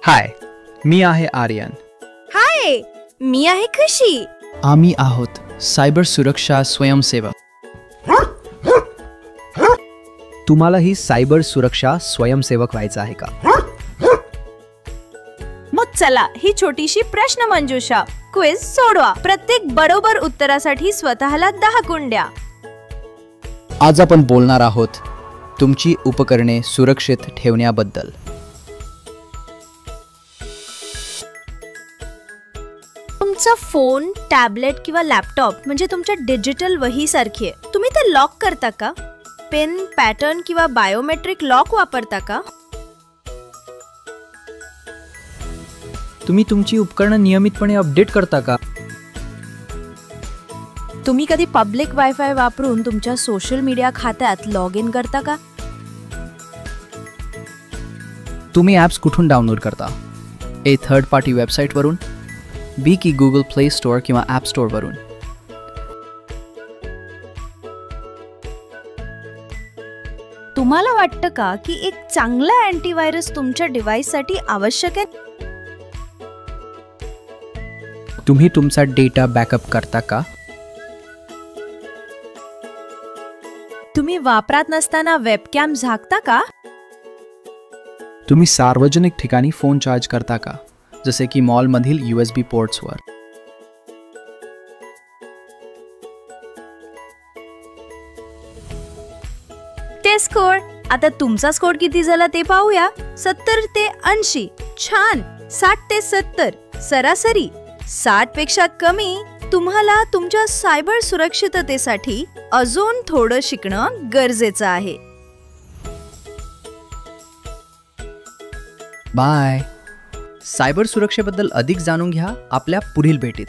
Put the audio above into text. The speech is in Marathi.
हाय, मी आहे आर्यन. हाय, मी आहे खुशी. आम्ही आहोत सायबर सुरक्षा स्वयंसेवक. तुम्हालाही सायबर सुरक्षा स्वयंसेवक व्हायचं आहे का? मग चला ही छोटीशी प्रश्न मंजुषा क्विज सोडवा. प्रत्येक बरोबर उत्तरासाठी स्वतःला 10 गुण द्या. आज आपण बोलणार आहोत तुमची उपकरणे सुरक्षित ठेवण्याबद्दल. तुमचा फोन, टॅबलेट किंवा लॅपटॉप म्हणजे तुमच्या डिजिटल वही सारखी आहे. तुम्ही ते लॉक करता का? पिन, पॅटर्न किंवा बायोमेट्रिक लॉक वापरता का? तुम्ही तुमची उपकरणे नियमितपणे अपडेट करता का? तुम्ही कधी पब्लिक वायफाय वापरून तुमच्या सोशल मीडिया खात्यात लॉग इन करता का? तुम्ही ॲप्स कुठून डाउनलोड करता? ए थर्ड पार्टी वेबसाईटवरून, बी की गुगल प्ले स्टोअर किंवा ॲप स्टोअरवरून? तुम्हाला वाटतं का की एक चांगला अँटीव्हायरस तुमच्या डिव्हाइससाठी आवश्यक आहे? तुम्ही तुमचा डेटा बॅकअप करता का? तुम्ही वापरात नसताना वेबकॅम झाकता का? तुम्ही सार्वजनिक ठिकाणी फोन चार्ज करता का, जसे की मॉलमधील USB पोर्ट्सवर? ते स्कोर. आता तुमचा स्कोर किती झाला ते पाहूया. 70 ते 80. छान. 60 ते 70. सरासरी. 60 पेक्षा कमी. तुम्हाला तुमच्या सायबर सुरक्षिततेसाठी अजून थोडं शिकणं गरजेचं आहे. बाय. सायबर सुरक्षेबद्दल अधिक जाणून घ्या आपल्या पुढील भेटीत.